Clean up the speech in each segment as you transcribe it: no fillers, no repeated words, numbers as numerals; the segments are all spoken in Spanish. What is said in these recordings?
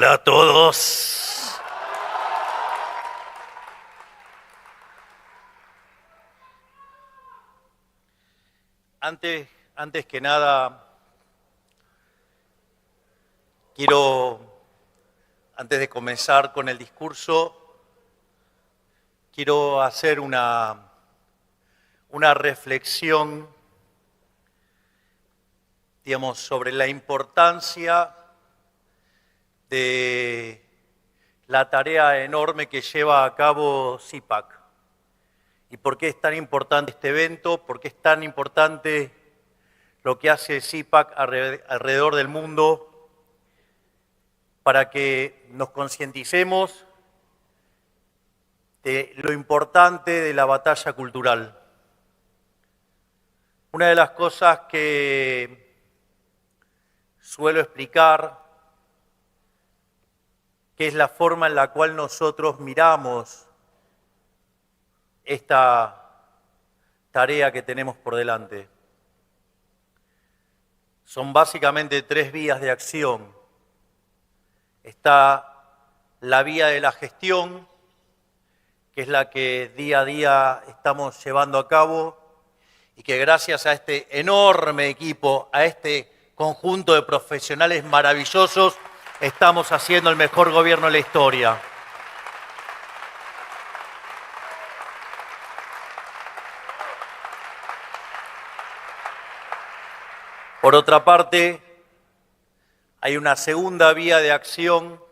Hola a todos. Antes que nada, antes de comenzar con el discurso, quiero hacer una reflexión, sobre la importancia de la tarea enorme que lleva a cabo CIPAC. ¿Y por qué es tan importante este evento? ¿Por qué es tan importante lo que hace CIPAC alrededor del mundo? Para que nos concienticemos de lo importante de la batalla cultural. Una de las cosas que suelo explicar, que es la forma en la cual nosotros miramos esta tarea que tenemos por delante. Son básicamente 3 vías de acción. Está la vía de la gestión, que es la que día a día estamos llevando a cabo y que gracias a este enorme equipo, a este conjunto de profesionales maravillosos, estamos haciendo el mejor gobierno de la historia. Por otra parte, hay una segunda vía de acción,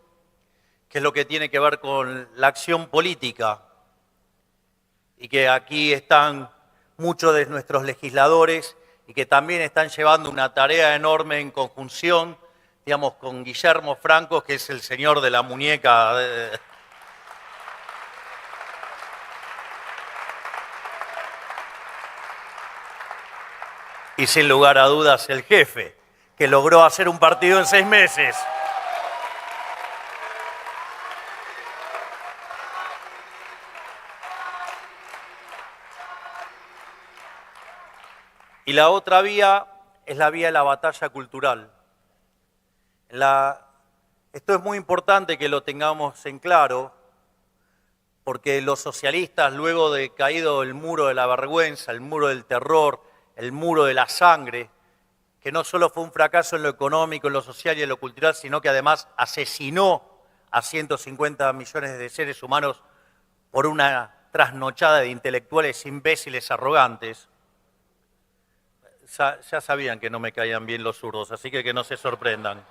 que es lo que tiene que ver con la acción política, y que aquí están muchos de nuestros legisladores y que también están llevando una tarea enorme en conjunción, con Guillermo Franco, que es el señor de la muñeca. Y sin lugar a dudas el jefe, que logró hacer un partido en 6 meses. Y la otra vía es la vía de la batalla cultural. Esto es muy importante que lo tengamos en claro, porque los socialistas, luego de caído el muro de la vergüenza, el muro del terror, el muro de la sangre, que no solo fue un fracaso en lo económico, en lo social y en lo cultural, sino que además asesinó a 150 millones de seres humanos por una trasnochada de intelectuales imbéciles arrogantes. Ya sabían que no me caían bien los zurdos, así que no se sorprendan.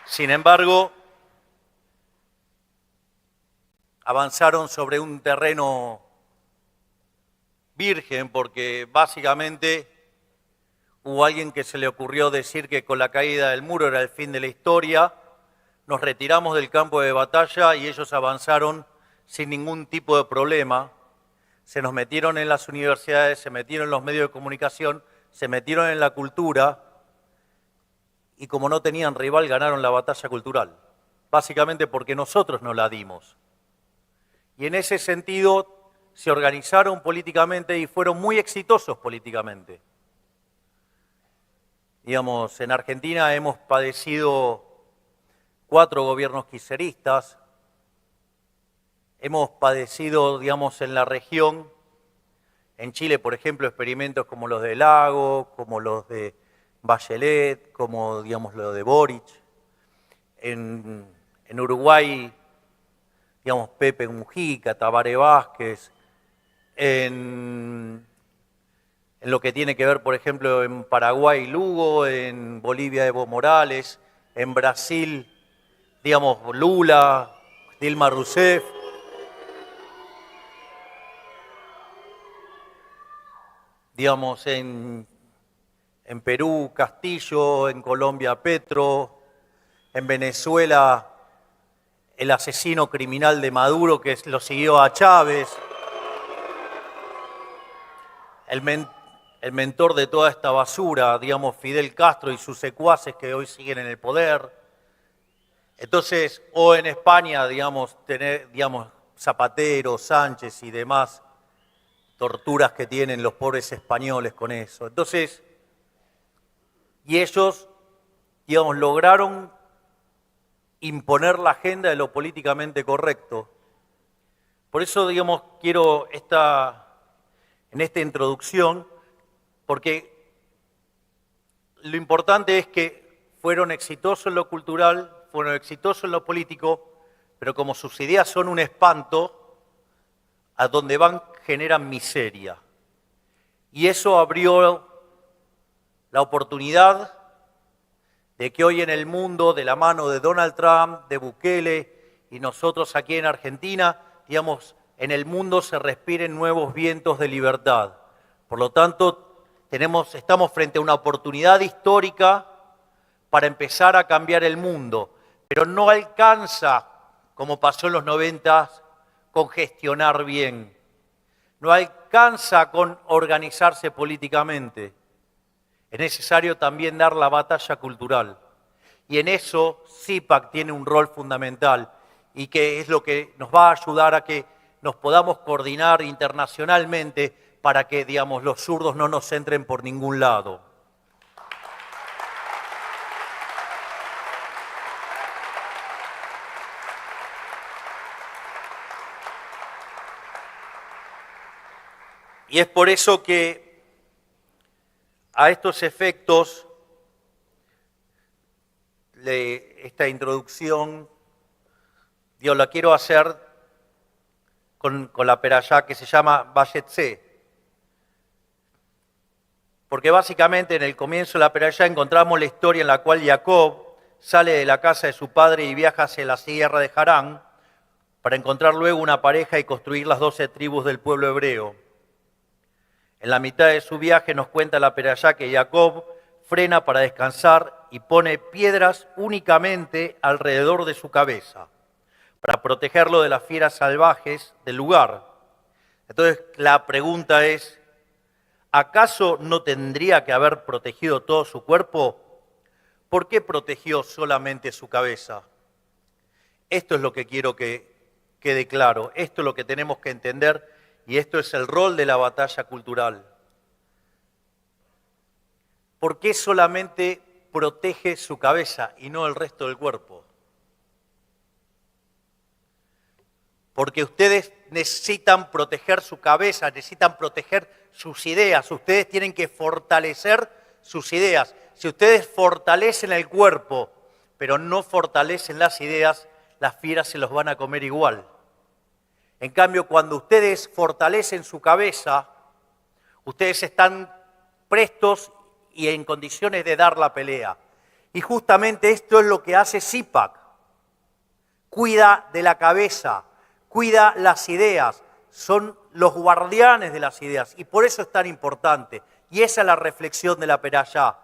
Sin embargo, avanzaron sobre un terreno virgen porque básicamente hubo alguien que se le ocurrió decir que con la caída del muro era el fin de la historia, nos retiramos del campo de batalla y ellos avanzaron sin ningún tipo de problema, se nos metieron en las universidades, se metieron en los medios de comunicación, se metieron en la cultura y como no tenían rival ganaron la batalla cultural, básicamente porque nosotros no la dimos. Y en ese sentido se organizaron políticamente y fueron muy exitosos políticamente. En Argentina hemos padecido 4 gobiernos kirchneristas, hemos padecido, en la región, en Chile, por ejemplo, experimentos como los de Lago, como los de Bachelet, como, lo de Boric. En Uruguay, Pepe Mujica, Tabaré Vázquez, en lo que tiene que ver, por ejemplo, en Paraguay, Lugo, en Bolivia, Evo Morales, en Brasil, Lula, Dilma Rousseff. En Perú, Castillo, en Colombia, Petro, en Venezuela, el asesino criminal de Maduro que lo siguió a Chávez, el mentor de toda esta basura, Fidel Castro y sus secuaces que hoy siguen en el poder. Entonces, o en España, tener, Zapatero, Sánchez y demás, torturas que tienen los pobres españoles con eso. Entonces, y ellos, digamos, lograron imponer la agenda de lo políticamente correcto. Por eso, digamos, quiero en esta introducción, porque lo importante es que fueron exitosos en lo cultural, fueron exitosos en lo político, pero como sus ideas son un espanto, a donde van generan miseria. Y eso abrió la oportunidad de que hoy en el mundo, de la mano de Donald Trump, de Bukele y nosotros aquí en Argentina, digamos, en el mundo se respiren nuevos vientos de libertad. Por lo tanto, estamos frente a una oportunidad histórica para empezar a cambiar el mundo, pero no alcanza, como pasó en los 90, con gestionar bien. No alcanza con organizarse políticamente. Es necesario también dar la batalla cultural. Y en eso CIPAC tiene un rol fundamental y que es lo que nos va a ayudar a que nos podamos coordinar internacionalmente para que, digamos, los zurdos no nos entren por ningún lado. Y es por eso que a estos efectos, esta introducción, yo la quiero hacer con la perashá que se llama Vayetse. Porque básicamente en el comienzo de la perashá encontramos la historia en la cual Jacob sale de la casa de su padre y viaja hacia la sierra de Harán para encontrar luego una pareja y construir las 12 tribus del pueblo hebreo. En la mitad de su viaje nos cuenta la perashá que Jacob frena para descansar y pone piedras únicamente alrededor de su cabeza para protegerlo de las fieras salvajes del lugar. Entonces la pregunta es, ¿acaso no tendría que haber protegido todo su cuerpo? ¿Por qué protegió solamente su cabeza? Esto es lo que quiero que quede claro, esto es lo que tenemos que entender y esto es el rol de la batalla cultural. ¿Por qué solamente protege su cabeza y no el resto del cuerpo? Porque ustedes necesitan proteger su cabeza, necesitan proteger sus ideas. Ustedes tienen que fortalecer sus ideas. Si ustedes fortalecen el cuerpo, pero no fortalecen las ideas, las fieras se los van a comer igual. En cambio, cuando ustedes fortalecen su cabeza, ustedes están prestos y en condiciones de dar la pelea. Y justamente esto es lo que hace CIPAC. Cuida de la cabeza, cuida las ideas, son los guardianes de las ideas y por eso es tan importante. Y esa es la reflexión de la perashá,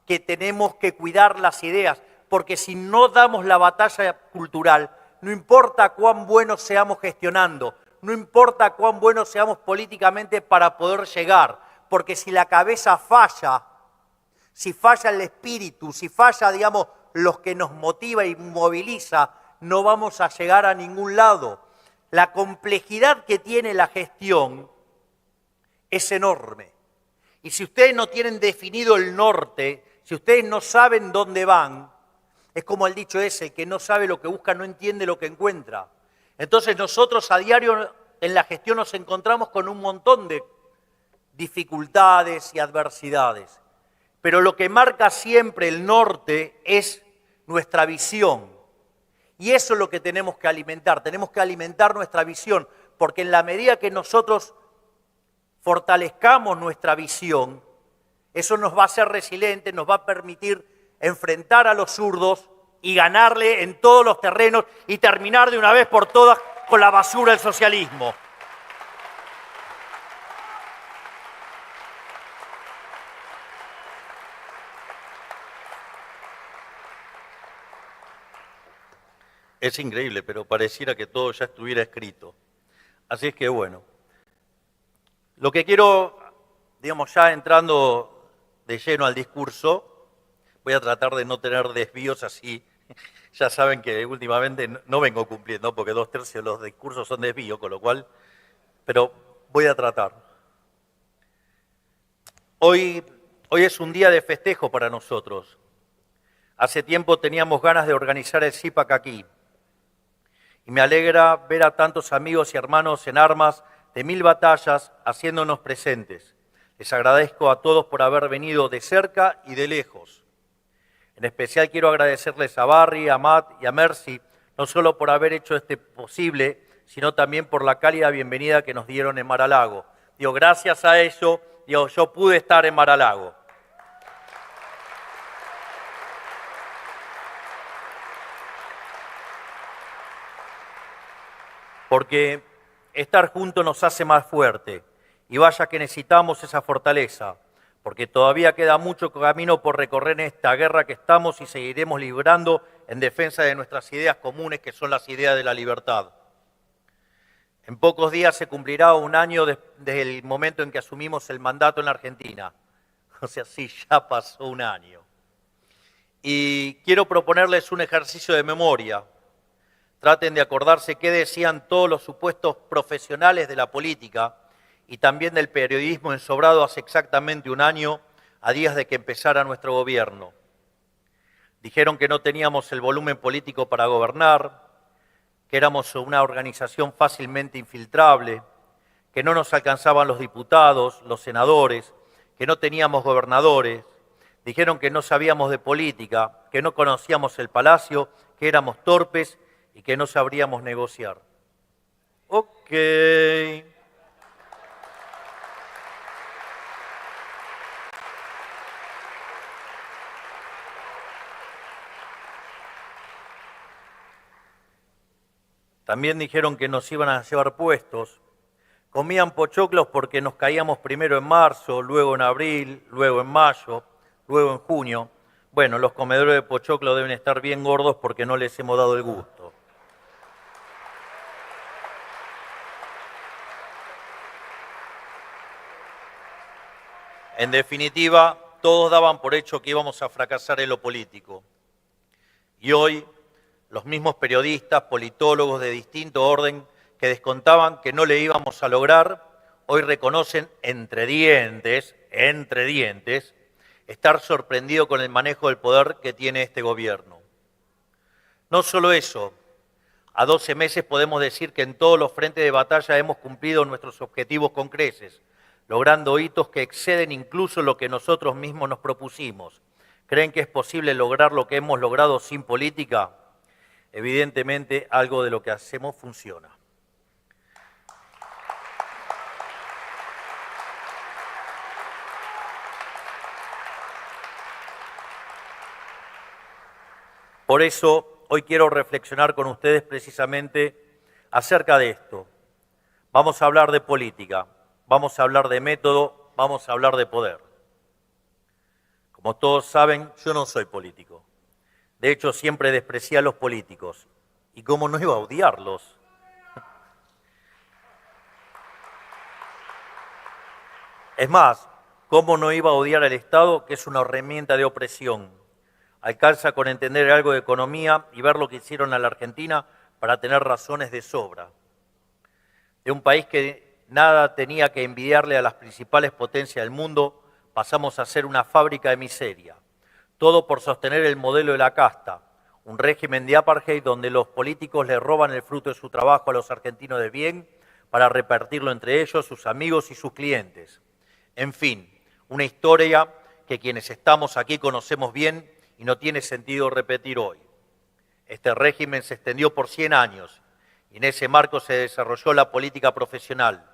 que tenemos que cuidar las ideas, porque si no damos la batalla cultural, no importa cuán buenos seamos gestionando, no importa cuán buenos seamos políticamente para poder llegar, porque si la cabeza falla, si falla el espíritu, si falla, digamos, lo que nos motiva y moviliza, no vamos a llegar a ningún lado. La complejidad que tiene la gestión es enorme. Y si ustedes no tienen definido el norte, si ustedes no saben dónde van, es como el dicho ese, que no sabe lo que busca, no entiende lo que encuentra. Entonces nosotros a diario en la gestión nos encontramos con un montón de dificultades y adversidades. Pero lo que marca siempre el norte es nuestra visión. Y eso es lo que tenemos que alimentar nuestra visión, porque en la medida que nosotros fortalezcamos nuestra visión, eso nos va a hacer resilientes, nos va a permitir enfrentar a los zurdos y ganarle en todos los terrenos y terminar de una vez por todas con la basura del socialismo. Es increíble, pero pareciera que todo ya estuviera escrito. Así es que bueno, lo que quiero, digamos, ya entrando de lleno al discurso, voy a tratar de no tener desvíos así. Ya saben que últimamente no vengo cumpliendo porque 2/3 de los discursos son desvíos, con lo cual, pero voy a tratar. Hoy es un día de festejo para nosotros. Hace tiempo teníamos ganas de organizar el CIPAC aquí. Y me alegra ver a tantos amigos y hermanos en armas de 1000 batallas haciéndonos presentes. Les agradezco a todos por haber venido de cerca y de lejos. En especial quiero agradecerles a Barry, a Matt y a Mercy, no solo por haber hecho este posible, sino también por la cálida bienvenida que nos dieron en Mar-a-Lago. Gracias a ello, yo pude estar en Mar-a-Lago. Porque estar juntos nos hace más fuerte. Y vaya que necesitamos esa fortaleza, porque todavía queda mucho camino por recorrer en esta guerra que estamos y seguiremos librando en defensa de nuestras ideas comunes, que son las ideas de la libertad. En pocos días se cumplirá un año desde el momento en que asumimos el mandato en la Argentina. O sea, sí, ya pasó un año. Y quiero proponerles un ejercicio de memoria. Traten de acordarse qué decían todos los supuestos profesionales de la política y también del periodismo ensobrado hace exactamente un año, a días de que empezara nuestro gobierno. Dijeron que no teníamos el volumen político para gobernar, que éramos una organización fácilmente infiltrable, que no nos alcanzaban los diputados, los senadores, que no teníamos gobernadores. Dijeron que no sabíamos de política, que no conocíamos el palacio, que éramos torpes y que no sabríamos negociar. Ok. También dijeron que nos iban a llevar puestos. Comían pochoclos porque nos caíamos primero en marzo, luego en abril, luego en mayo, luego en junio. Bueno, los comedores de pochoclo deben estar bien gordos porque no les hemos dado el gusto. En definitiva, todos daban por hecho que íbamos a fracasar en lo político. Y hoy, los mismos periodistas, politólogos de distinto orden que descontaban que no le íbamos a lograr, hoy reconocen entre dientes, estar sorprendido con el manejo del poder que tiene este gobierno. No solo eso, a 12 meses podemos decir que en todos los frentes de batalla hemos cumplido nuestros objetivos con creces, logrando hitos que exceden incluso lo que nosotros mismos nos propusimos. ¿Creen que es posible lograr lo que hemos logrado sin política? Evidentemente, algo de lo que hacemos funciona. Por eso, hoy quiero reflexionar con ustedes precisamente acerca de esto. Vamos a hablar de política, vamos a hablar de método, vamos a hablar de poder. Como todos saben, yo no soy político. De hecho, siempre desprecié a los políticos. ¿Y cómo no iba a odiarlos? Es más, ¿cómo no iba a odiar al Estado, que es una herramienta de opresión? Alcanza con entender algo de economía y ver lo que hicieron a la Argentina para tener razones de sobra. De un país que nada tenía que envidiarle a las principales potencias del mundo, pasamos a ser una fábrica de miseria. Todo por sostener el modelo de la casta, un régimen de apartheid donde los políticos le roban el fruto de su trabajo a los argentinos de bien para repartirlo entre ellos, sus amigos y sus clientes. En fin, una historia que quienes estamos aquí conocemos bien y no tiene sentido repetir hoy. Este régimen se extendió por 100 años y en ese marco se desarrolló la política profesional.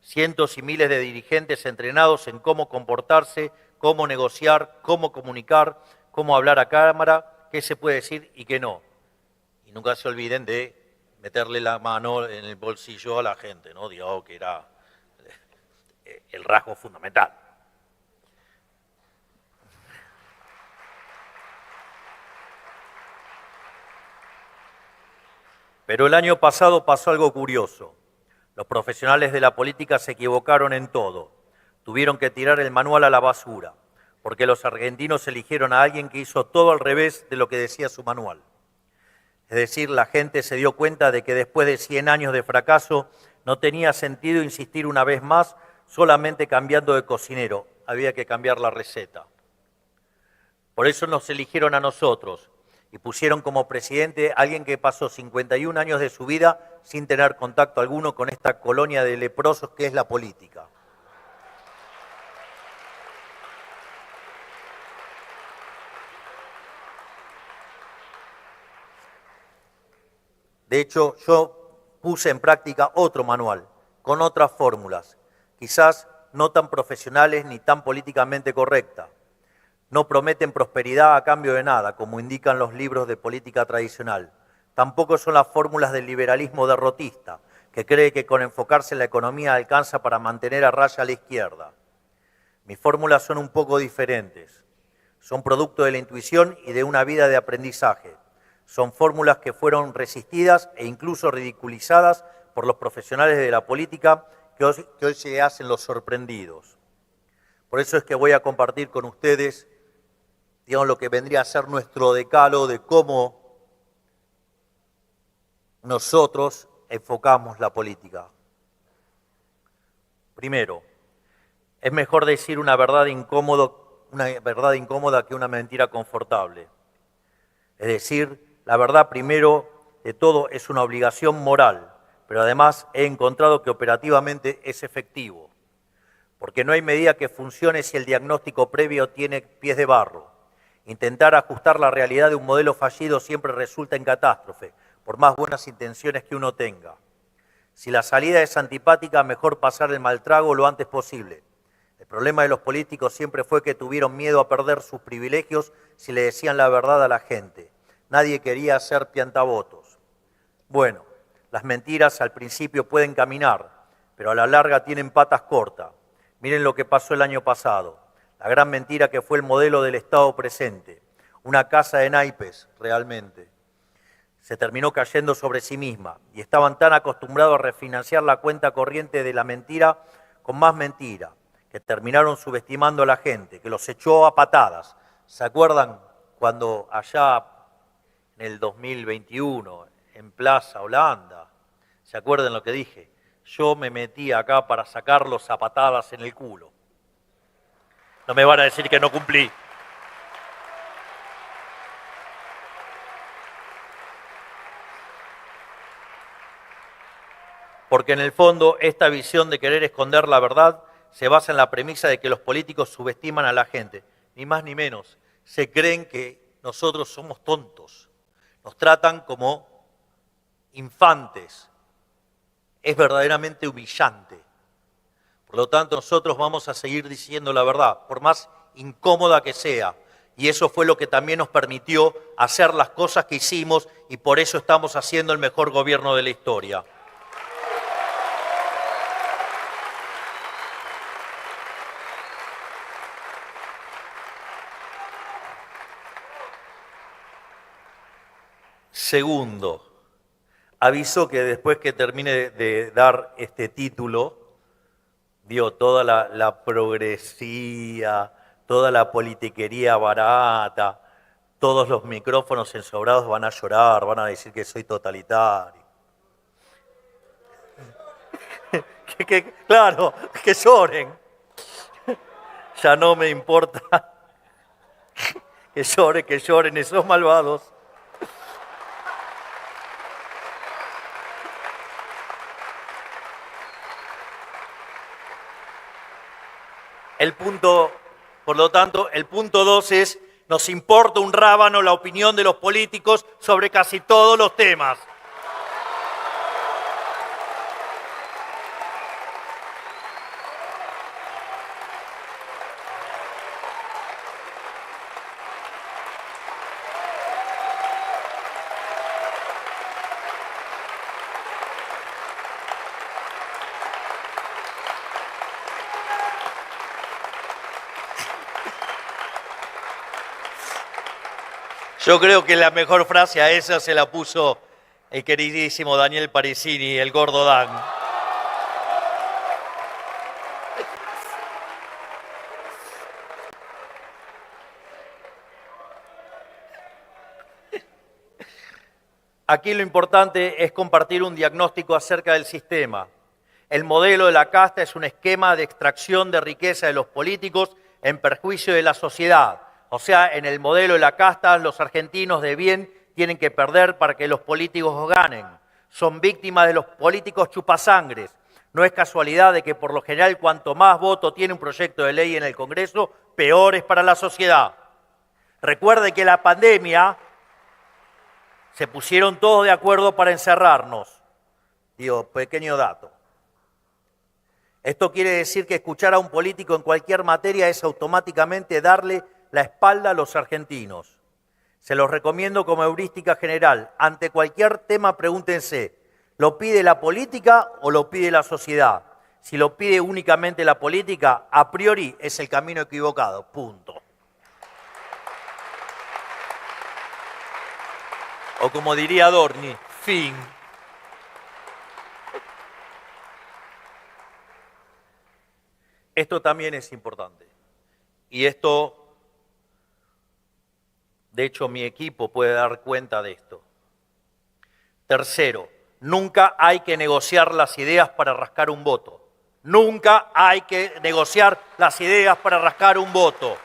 Cientos y miles de dirigentes entrenados en cómo comportarse, cómo negociar, cómo comunicar, cómo hablar a cámara, qué se puede decir y qué no. Y nunca se olviden de meterle la mano en el bolsillo a la gente, ¿no? Digo que era el rasgo fundamental. Pero el año pasado pasó algo curioso. Los profesionales de la política se equivocaron en todo. Tuvieron que tirar el manual a la basura, porque los argentinos eligieron a alguien que hizo todo al revés de lo que decía su manual. Es decir, la gente se dio cuenta de que después de 100 años de fracaso no tenía sentido insistir una vez más solamente cambiando de cocinero. había que cambiar la receta. Por eso nos eligieron a nosotros y pusieron como presidente a alguien que pasó 51 años de su vida sin tener contacto alguno con esta colonia de leprosos que es la política. De hecho, yo puse en práctica otro manual, con otras fórmulas, quizás no tan profesionales ni tan políticamente correctas. No prometen prosperidad a cambio de nada, como indican los libros de política tradicional. Tampoco son las fórmulas del liberalismo derrotista, que cree que con enfocarse en la economía alcanza para mantener a raya a la izquierda. Mis fórmulas son un poco diferentes. Son producto de la intuición y de una vida de aprendizaje. Son fórmulas que fueron resistidas e incluso ridiculizadas por los profesionales de la política que hoy se hacen los sorprendidos. Por eso es que voy a compartir con ustedes, digamos, lo que vendría a ser nuestro decálogo de cómo nosotros enfocamos la política. Primero, es mejor decir una verdad incómoda que una mentira confortable. Es decir, la verdad primero de todo es una obligación moral, pero además he encontrado que operativamente es efectivo, porque no hay medida que funcione si el diagnóstico previo tiene pies de barro. Intentar ajustar la realidad de un modelo fallido siempre resulta en catástrofe, por más buenas intenciones que uno tenga. Si la salida es antipática, mejor pasar el mal trago lo antes posible. El problema de los políticos siempre fue que tuvieron miedo a perder sus privilegios si le decían la verdad a la gente. Nadie quería ser piantavotos. Bueno, las mentiras al principio pueden caminar, pero a la larga tienen patas cortas. Miren lo que pasó el año pasado. La gran mentira que fue el modelo del Estado presente. Una casa de naipes, realmente. Se terminó cayendo sobre sí misma y estaban tan acostumbrados a refinanciar la cuenta corriente de la mentira con más mentira, que terminaron subestimando a la gente, que los echó a patadas. ¿Se acuerdan cuando allá en el 2021, en Plaza Holanda, se acuerdan lo que dije? Yo me metí acá para sacarlos a patadas en el culo. No me van a decir que no cumplí. Porque en el fondo esta visión de querer esconder la verdad se basa en la premisa de que los políticos subestiman a la gente, ni más ni menos. Se creen que nosotros somos tontos, nos tratan como infantes. Es verdaderamente humillante. Por lo tanto, nosotros vamos a seguir diciendo la verdad, por más incómoda que sea. Y eso fue lo que también nos permitió hacer las cosas que hicimos y por eso estamos haciendo el mejor gobierno de la historia. Segundo, aviso que después que termine de dar este título, toda la progresía, toda la politiquería barata, todos los micrófonos ensobrados van a llorar, van a decir que soy totalitario. Claro, que lloren. Ya no me importa. Que lloren esos malvados. Por lo tanto, el punto 2 es, nos importa un rábano la opinión de los políticos sobre casi todos los temas. Yo creo que la mejor frase a esa se la puso el queridísimo Daniel Parisini, el gordo Dan. Aquí lo importante es compartir un diagnóstico acerca del sistema. El modelo de la casta es un esquema de extracción de riqueza de los políticos en perjuicio de la sociedad. O sea, en el modelo de la casta, los argentinos de bien tienen que perder para que los políticos ganen. Son víctimas de los políticos chupasangres. No es casualidad de que por lo general cuanto más voto tiene un proyecto de ley en el Congreso, peor es para la sociedad. Recuerde que la pandemia se pusieron todos de acuerdo para encerrarnos. Digo, pequeño dato. Esto quiere decir que escuchar a un político en cualquier materia es automáticamente darle la espalda a los argentinos. Se los recomiendo como heurística general. Ante cualquier tema pregúntense, ¿lo pide la política o lo pide la sociedad? Si lo pide únicamente la política, a priori es el camino equivocado. Punto. O como diría Adorni, fin. Esto también es importante. Y esto, de hecho, mi equipo puede dar cuenta de esto. Tercero, nunca hay que negociar las ideas para rascar un voto. Nunca hay que negociar las ideas para rascar un voto.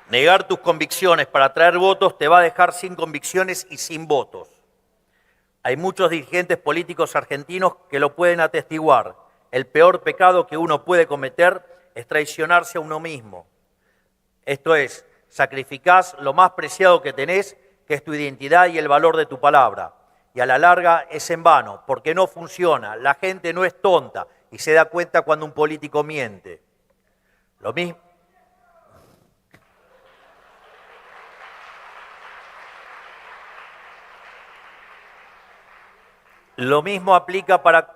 Negar tus convicciones para traer votos te va a dejar sin convicciones y sin votos. Hay muchos dirigentes políticos argentinos que lo pueden atestiguar. El peor pecado que uno puede cometer es traicionarse a uno mismo. Esto es, sacrificás lo más preciado que tenés, que es tu identidad y el valor de tu palabra. Y a la larga es en vano, porque no funciona. La gente no es tonta y se da cuenta cuando un político miente. Lo mismo aplica para...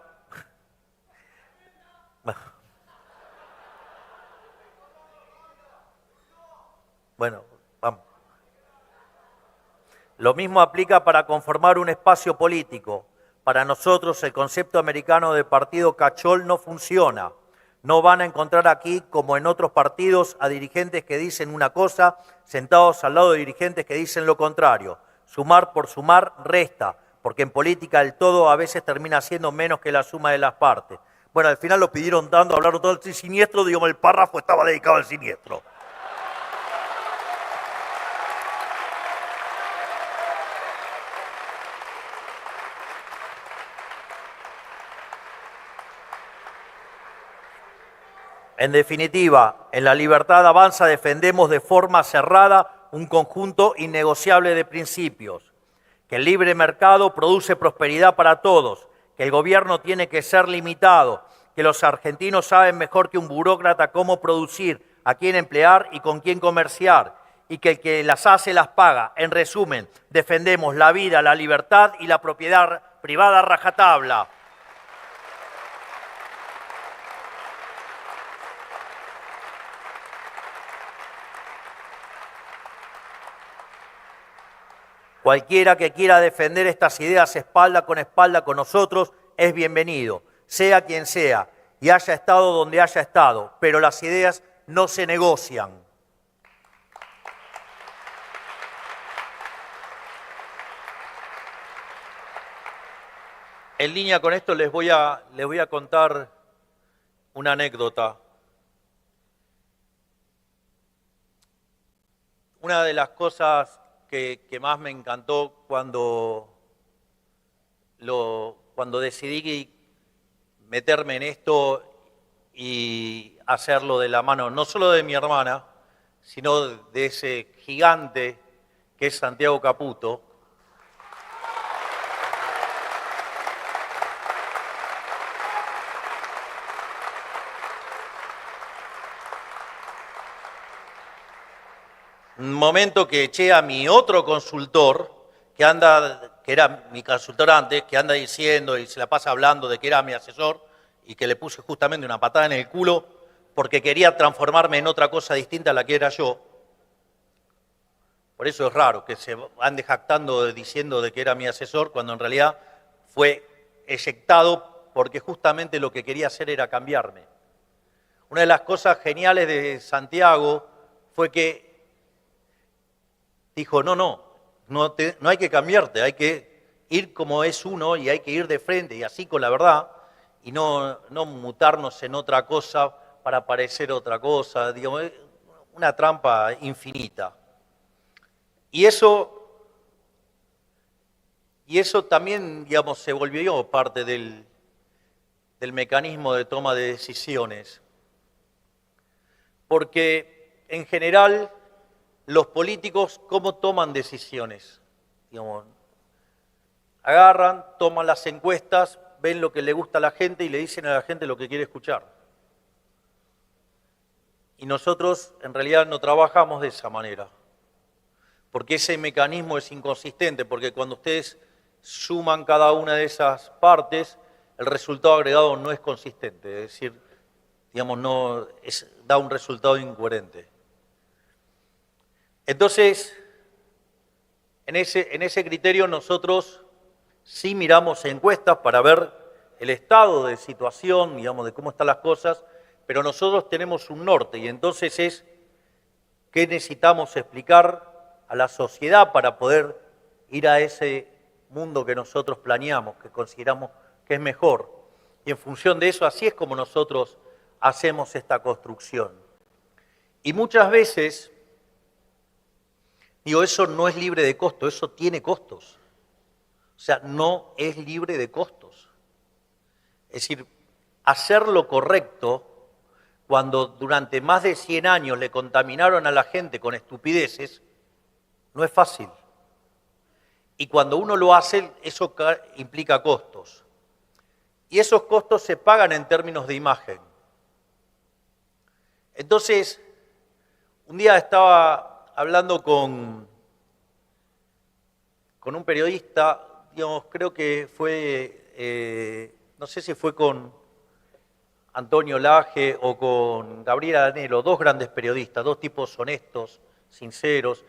Bueno, vamos. Lo mismo aplica para conformar un espacio político. Para nosotros el concepto americano de partido cachol no funciona. No van a encontrar aquí, como en otros partidos, a dirigentes que dicen una cosa, sentados al lado de dirigentes que dicen lo contrario. Sumar por sumar resta, porque en política el todo a veces termina siendo menos que la suma de las partes. Bueno, al final lo pidieron tanto, hablaron todo el siniestro, digamos, el párrafo estaba dedicado al siniestro. En definitiva, en la Libertad Avanza defendemos de forma cerrada un conjunto innegociable de principios. Que el libre mercado produce prosperidad para todos, que el gobierno tiene que ser limitado, que los argentinos saben mejor que un burócrata cómo producir, a quién emplear y con quién comerciar, y que el que las hace las paga. En resumen, defendemos la vida, la libertad y la propiedad privada a rajatabla. Cualquiera que quiera defender estas ideas espalda con nosotros es bienvenido, sea quien sea, y haya estado donde haya estado, pero las ideas no se negocian. En línea con esto les voy a contar una anécdota. Una de las cosas que más me encantó cuando decidí meterme en esto y hacerlo de la mano, no solo de mi hermana, sino de ese gigante que es Santiago Caputo. Un momento que eché a mi otro consultor, que era mi consultor antes, que anda diciendo y se la pasa hablando de que era mi asesor y que le puse justamente una patada en el culo porque quería transformarme en otra cosa distinta a la que era yo. Por eso es raro que se ande jactando diciendo de que era mi asesor cuando en realidad fue eyectado porque justamente lo que quería hacer era cambiarme. Una de las cosas geniales de Santiago fue que dijo, no hay que cambiarte, hay que ir como es uno y hay que ir de frente y así con la verdad y no mutarnos en otra cosa para parecer otra cosa, digamos, es una trampa infinita. Y eso también, digamos, se volvió parte del mecanismo de toma de decisiones. Porque en general los políticos, ¿cómo toman decisiones? Digamos, agarran, toman las encuestas, ven lo que le gusta a la gente y le dicen a la gente lo que quiere escuchar. Y nosotros en realidad no trabajamos de esa manera, porque ese mecanismo es inconsistente, porque cuando ustedes suman cada una de esas partes, el resultado agregado no es consistente, es decir, digamos, da un resultado incoherente. Entonces, en ese criterio nosotros sí miramos encuestas para ver el estado de situación, digamos, de cómo están las cosas, pero nosotros tenemos un norte y entonces es qué necesitamos explicar a la sociedad para poder ir a ese mundo que nosotros planeamos, que consideramos que es mejor. Y en función de eso, así es como nosotros hacemos esta construcción. Y muchas veces, digo, eso no es libre de costo, eso tiene costos. O sea, no es libre de costos. Es decir, hacer lo correcto cuando durante más de 100 años le contaminaron a la gente con estupideces, no es fácil. Y cuando uno lo hace, eso implica costos. Y esos costos se pagan en términos de imagen. Entonces, un día estaba hablando con un periodista, digamos, creo que fue, no sé si fue con Antonio Laje o con Gabriela Danelo, dos grandes periodistas, dos tipos honestos, sinceros,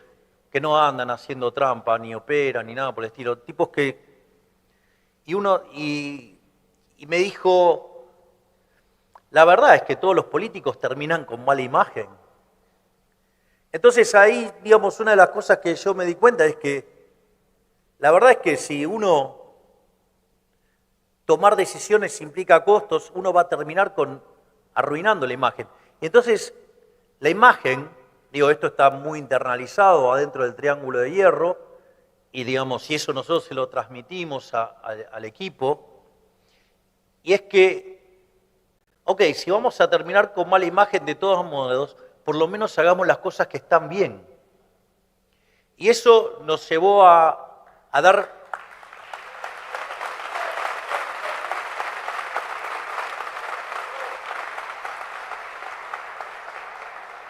que no andan haciendo trampa, ni operan, ni nada por el estilo, tipos que... Y me dijo, la verdad es que todos los políticos terminan con mala imagen. Entonces ahí, digamos, una de las cosas que yo me di cuenta es que la verdad es que si uno tomar decisiones implica costos, uno va a terminar arruinando la imagen. Y entonces la imagen, digo, esto está muy internalizado adentro del triángulo de hierro, y digamos, si eso nosotros se lo transmitimos al equipo, y es que, ok, si vamos a terminar con mala imagen de todos modos, por lo menos hagamos las cosas que están bien. Y eso nos llevó a dar...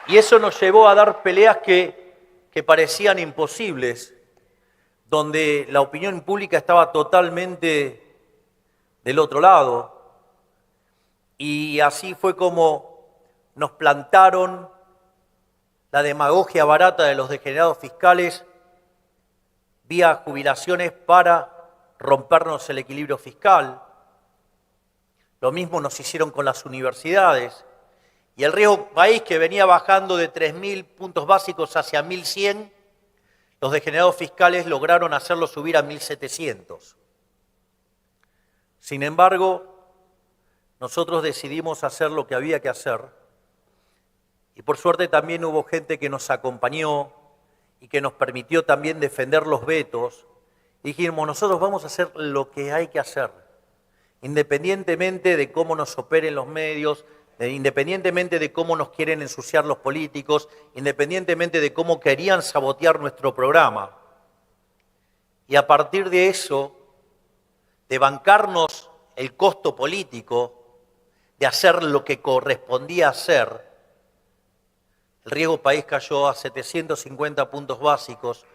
Y eso nos llevó a dar peleas que parecían imposibles, donde la opinión pública estaba totalmente del otro lado. Y así fue como nos plantaron la demagogia barata de los degenerados fiscales vía jubilaciones para rompernos el equilibrio fiscal. Lo mismo nos hicieron con las universidades. Y el riesgo país que venía bajando de 3.000 puntos básicos hacia 1.100, los degenerados fiscales lograron hacerlo subir a 1.700. Sin embargo, nosotros decidimos hacer lo que había que hacer. Y por suerte también hubo gente que nos acompañó y que nos permitió también defender los vetos. Y dijimos, nosotros vamos a hacer lo que hay que hacer, independientemente de cómo nos operen los medios, independientemente de cómo nos quieren ensuciar los políticos, independientemente de cómo querían sabotear nuestro programa. Y a partir de eso, de bancarnos el costo político, de hacer lo que correspondía hacer, el riesgo país cayó a 750 puntos básicos.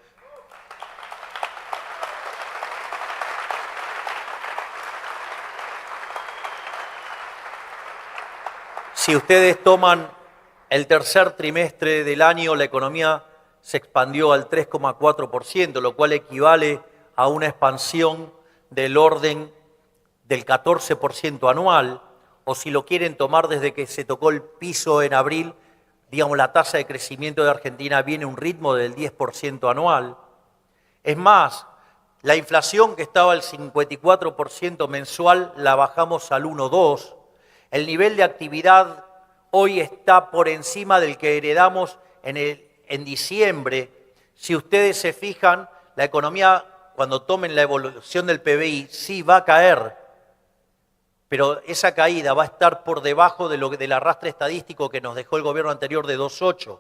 Si ustedes toman el tercer trimestre del año, la economía se expandió al 3,4%, lo cual equivale a una expansión del orden del 14% anual, o si lo quieren tomar desde que se tocó el piso en abril, digamos, la tasa de crecimiento de Argentina viene a un ritmo del 10% anual. Es más, La inflación que estaba al 54% mensual la bajamos al 1,2%. El nivel de actividad hoy está por encima del que heredamos en diciembre. Si ustedes se fijan, la economía, cuando tomen la evolución del PBI, sí va a caer, pero esa caída va a estar por debajo del arrastre estadístico que nos dejó el gobierno anterior de 2,8.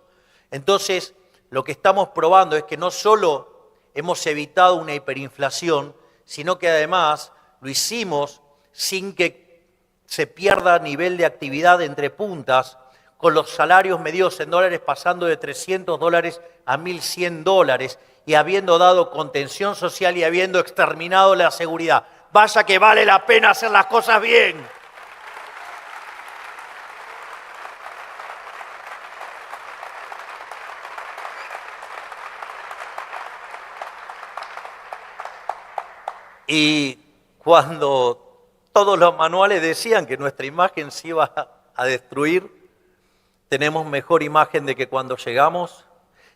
Entonces, lo que estamos probando es que no solo hemos evitado una hiperinflación, sino que además lo hicimos sin que se pierda nivel de actividad entre puntas, con los salarios medidos en dólares pasando de $300 a $1.100 y habiendo dado contención social y habiendo exterminado la seguridad. Vaya que vale la pena hacer las cosas bien. Y cuando todos los manuales decían que nuestra imagen se iba a destruir, tenemos mejor imagen de que cuando llegamos.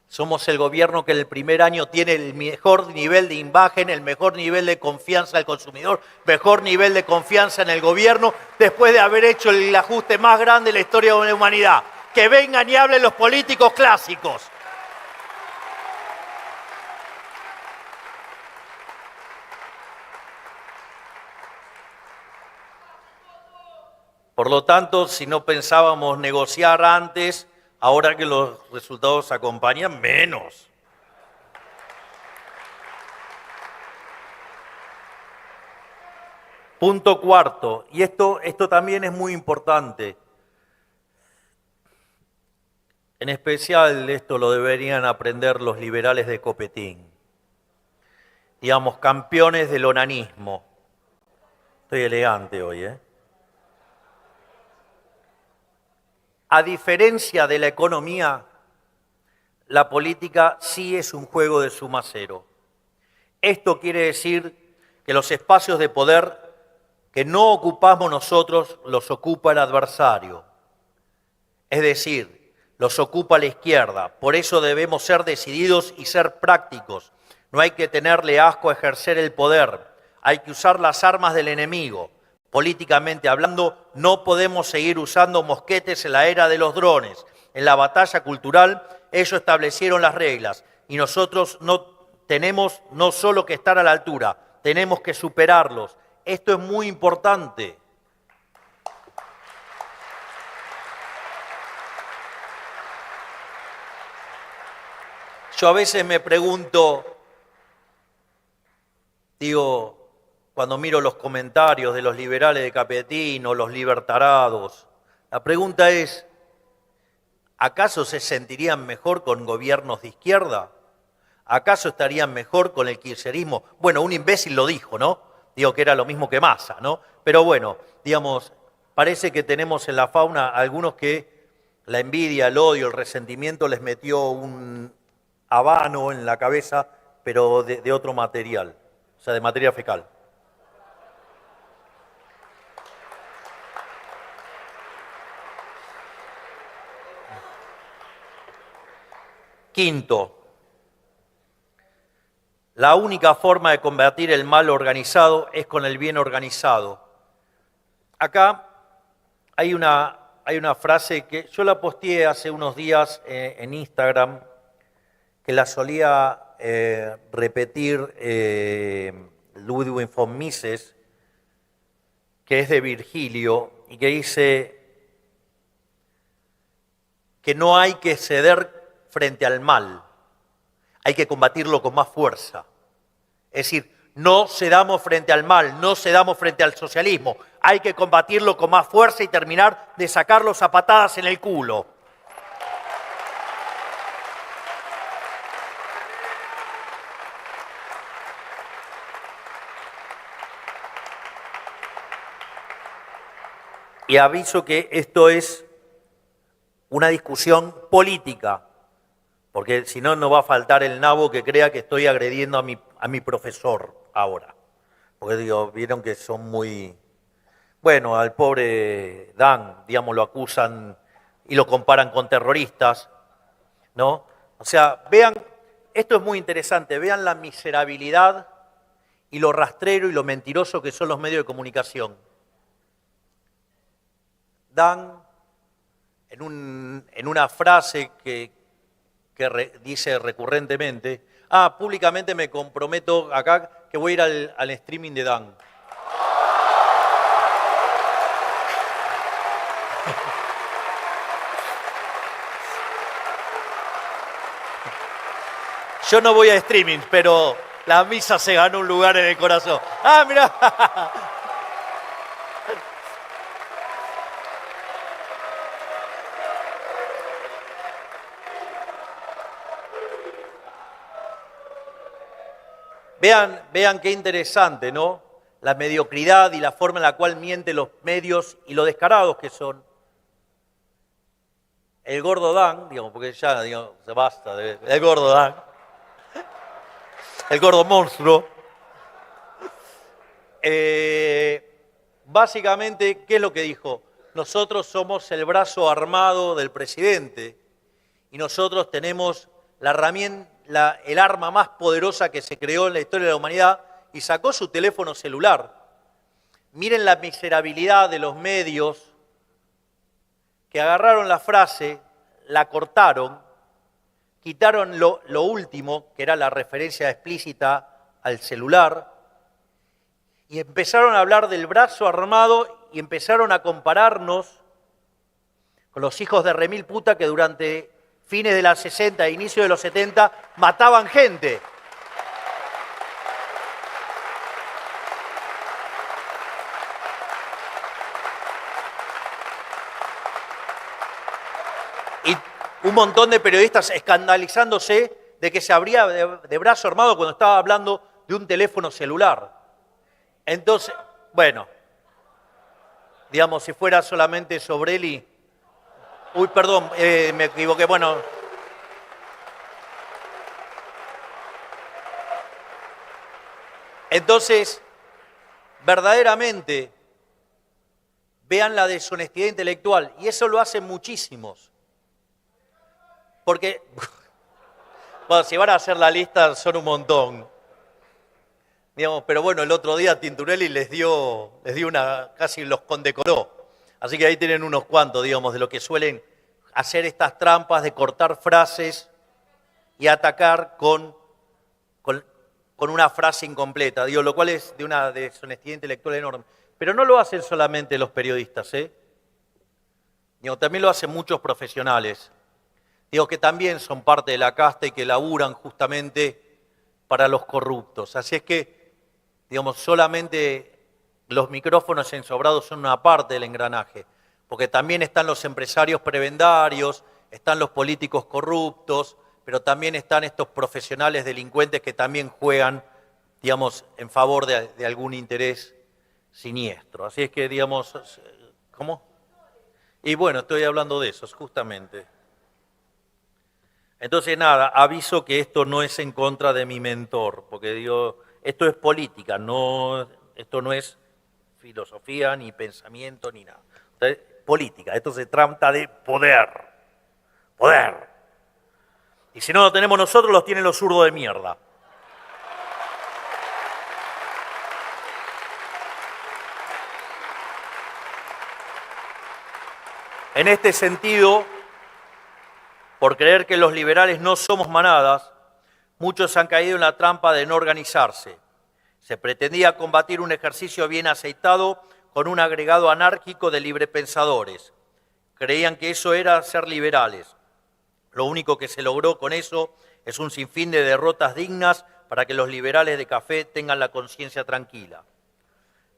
Somos el gobierno que en el primer año tiene el mejor nivel de imagen, el mejor nivel de confianza del consumidor, mejor nivel de confianza en el gobierno, después de haber hecho el ajuste más grande de la historia de la humanidad. Que vengan y hablen los políticos clásicos. Por lo tanto, si no pensábamos negociar antes, ahora que los resultados acompañan, menos. Punto cuarto, y esto también es muy importante. En especial esto lo deberían aprender los liberales de Copetín. Digamos, campeones del onanismo. Estoy elegante hoy, ¿eh? A diferencia de la economía, la política sí es un juego de suma cero. Esto quiere decir que los espacios de poder que no ocupamos nosotros los ocupa el adversario. Es decir, los ocupa la izquierda. Por eso debemos ser decididos y ser prácticos. No hay que tenerle asco a ejercer el poder. Hay que usar las armas del enemigo. Políticamente hablando, no podemos seguir usando mosquetes en la era de los drones. En la batalla cultural, ellos establecieron las reglas y nosotros tenemos no solo que estar a la altura, tenemos que superarlos. Esto es muy importante. Yo a veces me pregunto, cuando miro los comentarios de los liberales de Capetín o los libertarados, la pregunta es, ¿acaso se sentirían mejor con gobiernos de izquierda? ¿Acaso estarían mejor con el kirchnerismo? Bueno, un imbécil lo dijo, ¿no? Digo que era lo mismo que Massa, ¿no? Pero bueno, parece que tenemos en la fauna algunos que la envidia, el odio, el resentimiento les metió un habano en la cabeza, pero de otro material, o sea, de materia fecal. Quinto, la única forma de combatir el mal organizado es con el bien organizado. Acá hay una frase que yo la posteé hace unos días en Instagram, que la solía repetir Ludwig von Mises, que es de Virgilio, y que dice que no hay que ceder frente al mal, hay que combatirlo con más fuerza. Es decir, no cedamos frente al mal, no cedamos frente al socialismo, hay que combatirlo con más fuerza y terminar de sacarlos a patadas en el culo. Y aviso que esto es una discusión política, porque si no, no va a faltar el nabo que crea que estoy agrediendo a mi profesor ahora. Porque vieron que son muy... Bueno, al pobre Dan, lo acusan y lo comparan con terroristas, ¿no? O sea, vean, esto es muy interesante, vean la miserabilidad y lo rastrero y lo mentiroso que son los medios de comunicación. Dan, en una frase que dice recurrentemente, públicamente me comprometo acá que voy a ir al streaming de Dan. Yo no voy a streaming, pero la misa se ganó un lugar en el corazón. Mirá. Vean qué interesante, ¿no? La mediocridad y la forma en la cual mienten los medios y lo descarados que son. El gordo Dan, digamos, porque ya se basta, el gordo Dan, el gordo monstruo. Básicamente, ¿qué es lo que dijo? Nosotros somos el brazo armado del presidente y nosotros tenemos la herramienta, el arma más poderosa que se creó en la historia de la humanidad, y sacó su teléfono celular. Miren la miserabilidad de los medios que agarraron la frase, la cortaron, quitaron lo último, que era la referencia explícita al celular, y empezaron a hablar del brazo armado y empezaron a compararnos con los hijos de remil puta que durante fines de los 60 e inicio de los 70 mataban gente. Y un montón de periodistas escandalizándose de que se abría de brazo armado cuando estaba hablando de un teléfono celular. Entonces, bueno, digamos, si fuera solamente sobre él y... Uy, perdón, me equivoqué, bueno. Entonces, verdaderamente, vean la deshonestidad intelectual, y eso lo hacen muchísimos. Porque, bueno, si van a hacer la lista, son un montón. Digamos, pero bueno, el otro día Tinturelli les dio una, casi los condecoró. Así que ahí tienen unos cuantos, digamos, de lo que suelen hacer estas trampas de cortar frases y atacar con una frase incompleta, digo, lo cual es de una deshonestidad intelectual enorme. Pero no lo hacen solamente los periodistas, Digo, también lo hacen muchos profesionales. Digo, que también son parte de la casta y que laburan justamente para los corruptos. Así es que, digamos, solamente los micrófonos ensobrados son una parte del engranaje, porque también están los empresarios prebendarios, están los políticos corruptos, pero también están estos profesionales delincuentes que también juegan, digamos, en favor de algún interés siniestro. Así es que, digamos, ¿cómo? Y bueno, estoy hablando de eso, justamente. Entonces, nada, aviso que esto no es en contra de mi mentor, porque digo, esto es política, esto no es filosofía, ni pensamiento, ni nada. Entonces, política, esto se trata de poder. Poder. Y si no lo tenemos nosotros, los tienen los zurdos de mierda. En este sentido, por creer que los liberales no somos manadas, muchos han caído en la trampa de no organizarse. Se pretendía combatir un ejercicio bien aceitado con un agregado anárquico de librepensadores. Creían que eso era ser liberales. Lo único que se logró con eso es un sinfín de derrotas dignas para que los liberales de café tengan la conciencia tranquila.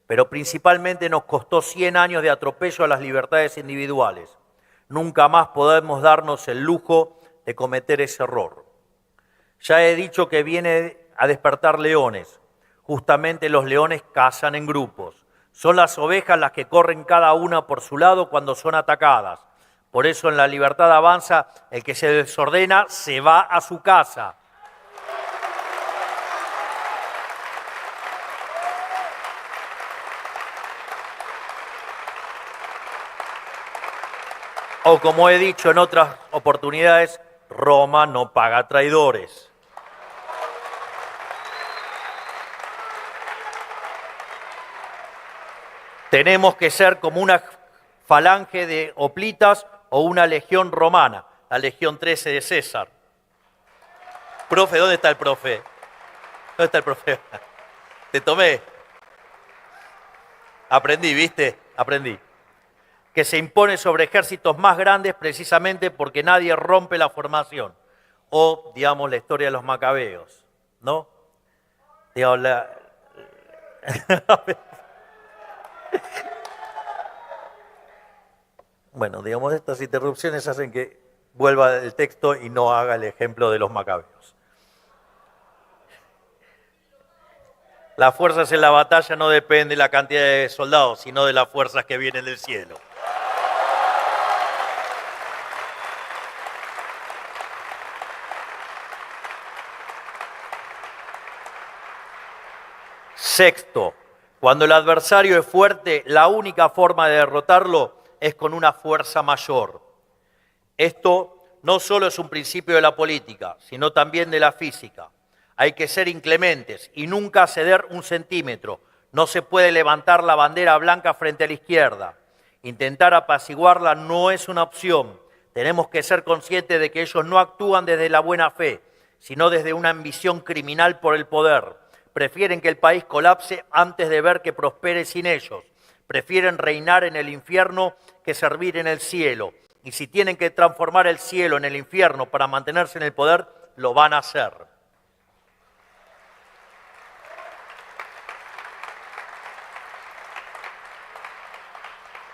Pero principalmente nos costó 100 años de atropello a las libertades individuales. Nunca más podemos darnos el lujo de cometer ese error. Ya he dicho que viene a despertar leones. Justamente los leones cazan en grupos. Son las ovejas las que corren cada una por su lado cuando son atacadas. Por eso en la libertad avanza, el que se desordena se va a su casa. O como he dicho en otras oportunidades, Roma no paga traidores. Tenemos que ser como una falange de hoplitas o una legión romana, la legión 13 de César. Profe, ¿dónde está el profe? ¿Dónde está el profe? Te tomé. Aprendí, ¿viste? Aprendí. Que se impone sobre ejércitos más grandes precisamente porque nadie rompe la formación. O, digamos, la historia de los macabeos, ¿no? Digamos, Bueno, digamos, estas interrupciones hacen que vuelva el texto y no haga el ejemplo de los macabeos. Las fuerzas en la batalla no dependen de la cantidad de soldados, sino de las fuerzas que vienen del cielo. Sexto, cuando el adversario es fuerte, la única forma de derrotarlo es con una fuerza mayor. Esto no solo es un principio de la política, sino también de la física. Hay que ser inclementes y nunca ceder un centímetro. No se puede levantar la bandera blanca frente a la izquierda. Intentar apaciguarla no es una opción. Tenemos que ser conscientes de que ellos no actúan desde la buena fe, sino desde una ambición criminal por el poder. Prefieren que el país colapse antes de ver que prospere sin ellos. Prefieren reinar en el infierno que servir en el cielo. Y si tienen que transformar el cielo en el infierno para mantenerse en el poder, lo van a hacer.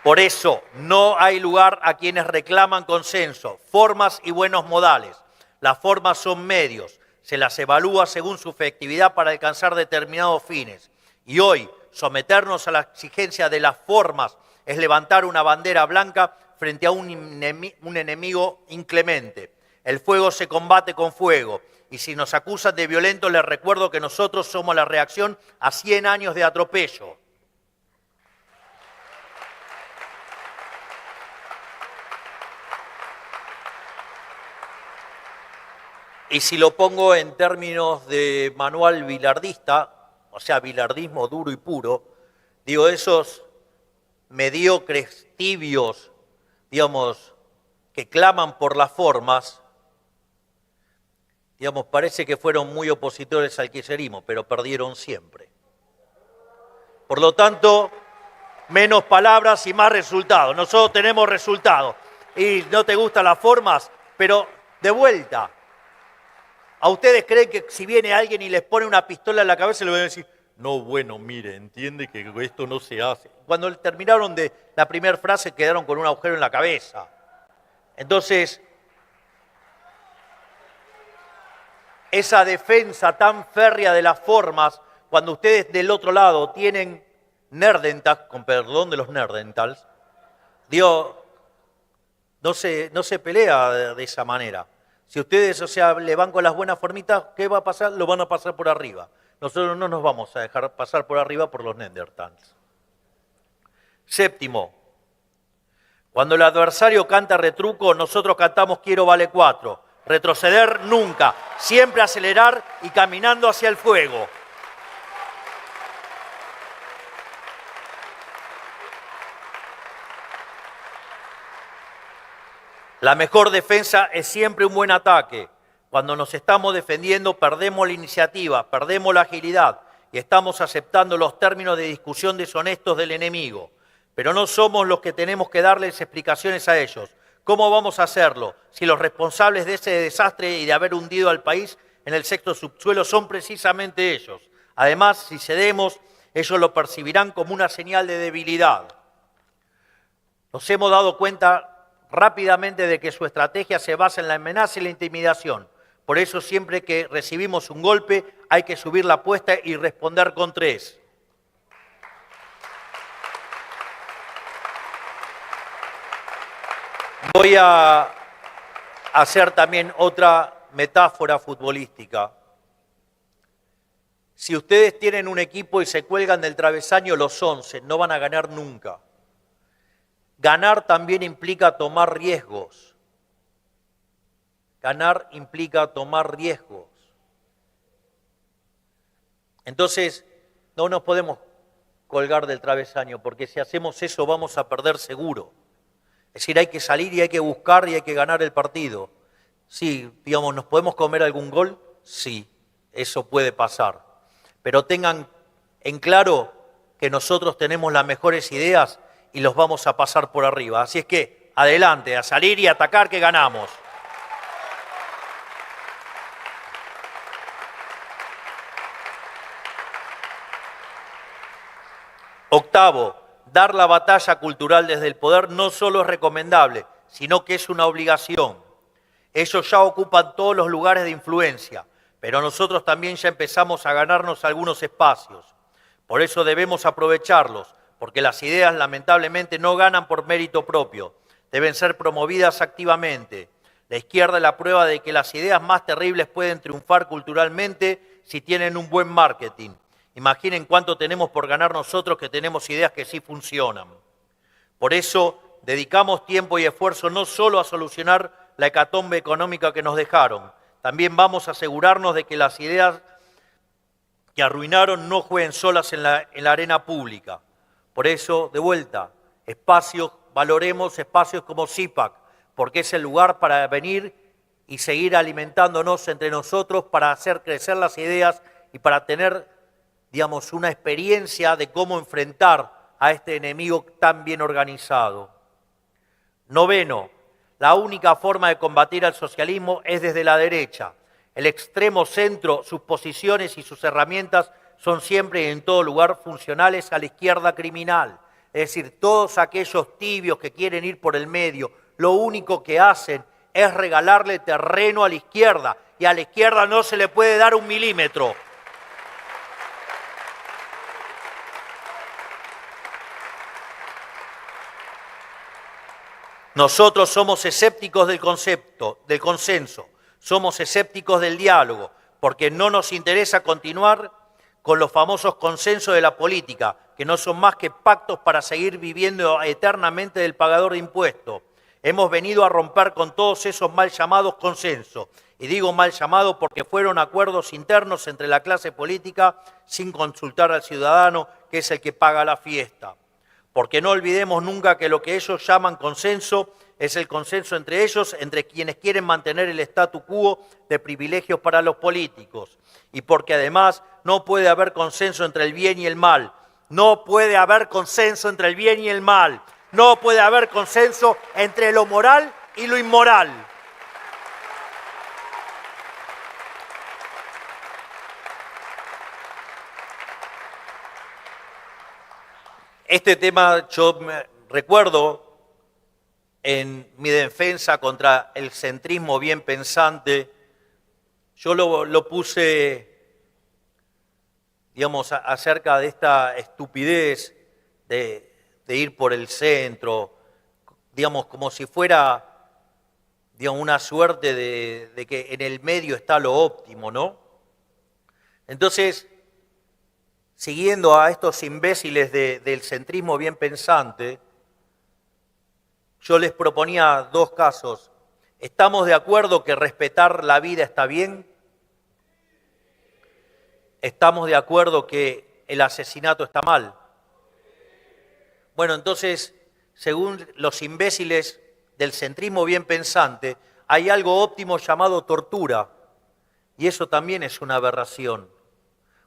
Por eso, no hay lugar a quienes reclaman consenso, formas y buenos modales. Las formas son medios, se las evalúa según su efectividad para alcanzar determinados fines. Y hoy, someternos a la exigencia de las formas es levantar una bandera blanca frente a un enemigo inclemente. El fuego se combate con fuego. Y si nos acusan de violentos, les recuerdo que nosotros somos la reacción a 100 años de atropello. Y si lo pongo en términos de manual bilardista, o sea, bilardismo duro y puro, digo, esos mediocres, tibios, digamos, que claman por las formas, digamos, parece que fueron muy opositores al kirchnerismo, pero perdieron siempre. Por lo tanto, menos palabras y más resultados. Nosotros tenemos resultados. Y no te gustan las formas, pero de vuelta. ¿A ustedes creen que si viene alguien y les pone una pistola en la cabeza le van a decir, no, bueno, mire, entiende que esto no se hace? Cuando terminaron de la primera frase quedaron con un agujero en la cabeza. Entonces, esa defensa tan férrea de las formas, cuando ustedes del otro lado tienen Nerdentals, con perdón de los Nerdentals, digo, no se pelea de esa manera. Si ustedes, o sea, le van con las buenas formitas, ¿qué va a pasar? Lo van a pasar por arriba. Nosotros no nos vamos a dejar pasar por arriba por los Neanderthals. Séptimo, cuando el adversario canta retruco, nosotros cantamos quiero vale 4. Retroceder nunca, siempre acelerar y caminando hacia el fuego. La mejor defensa es siempre un buen ataque. Cuando nos estamos defendiendo perdemos la iniciativa, perdemos la agilidad y estamos aceptando los términos de discusión deshonestos del enemigo. Pero no somos los que tenemos que darles explicaciones a ellos. ¿Cómo vamos a hacerlo si los responsables de ese desastre y de haber hundido al país en el sexto subsuelo son precisamente ellos? Además, si cedemos, ellos lo percibirán como una señal de debilidad. Nos hemos dado cuenta rápidamente de que su estrategia se basa en la amenaza y la intimidación. Por eso siempre que recibimos un golpe hay que subir la apuesta y responder con 3. Voy a hacer también otra metáfora futbolística. Si ustedes tienen un equipo y se cuelgan del travesaño los 11, no van a ganar nunca. Ganar también implica tomar riesgos. Ganar implica tomar riesgos. Entonces, no nos podemos colgar del travesaño, porque si hacemos eso vamos a perder seguro. Es decir, hay que salir y hay que buscar y hay que ganar el partido. Sí, digamos, ¿nos podemos comer algún gol? Sí, eso puede pasar. Pero tengan en claro que nosotros tenemos las mejores ideas y los vamos a pasar por arriba. Así es que, adelante, a salir y a atacar que ganamos. Octavo, dar la batalla cultural desde el poder no solo es recomendable, sino que es una obligación. Ellos ya ocupan todos los lugares de influencia, pero nosotros también ya empezamos a ganarnos algunos espacios. Por eso debemos aprovecharlos, porque las ideas lamentablemente no ganan por mérito propio, deben ser promovidas activamente. La izquierda es la prueba de que las ideas más terribles pueden triunfar culturalmente si tienen un buen marketing. Imaginen cuánto tenemos por ganar nosotros que tenemos ideas que sí funcionan. Por eso dedicamos tiempo y esfuerzo no solo a solucionar la hecatombe económica que nos dejaron, también vamos a asegurarnos de que las ideas que arruinaron no jueguen solas en la arena pública. Por eso, de vuelta, valoremos espacios como CIPAC, porque es el lugar para venir y seguir alimentándonos entre nosotros para hacer crecer las ideas y para tener, digamos, una experiencia de cómo enfrentar a este enemigo tan bien organizado. Noveno, la única forma de combatir al socialismo es desde la derecha. El extremo centro, sus posiciones y sus herramientas son siempre y en todo lugar funcionales a la izquierda criminal. Es decir, todos aquellos tibios que quieren ir por el medio, lo único que hacen es regalarle terreno a la izquierda, y a la izquierda no se le puede dar un milímetro. Nosotros somos escépticos del consenso, somos escépticos del diálogo, porque no nos interesa continuar con los famosos consensos de la política, que no son más que pactos para seguir viviendo eternamente del pagador de impuestos. Hemos venido a romper con todos esos mal llamados consensos, y digo mal llamados porque fueron acuerdos internos entre la clase política sin consultar al ciudadano, que es el que paga la fiesta. Porque no olvidemos nunca que lo que ellos llaman consenso es el consenso entre ellos, entre quienes quieren mantener el statu quo de privilegios para los políticos. Y porque además no puede haber consenso entre el bien y el mal. No puede haber consenso entre el bien y el mal. No puede haber consenso entre lo moral y lo inmoral. Este tema yo me recuerdo en mi defensa contra el centrismo bien pensante, yo lo puse, digamos, acerca de esta estupidez de ir por el centro, digamos, como si fuera, digamos, una suerte de que en el medio está lo óptimo, ¿no? Entonces, siguiendo a estos imbéciles del centrismo bien pensante, yo les proponía dos casos. ¿Estamos de acuerdo que respetar la vida está bien? ¿Estamos de acuerdo que el asesinato está mal? Bueno, entonces, según los imbéciles del centrismo bien pensante, hay algo óptimo llamado tortura, y eso también es una aberración.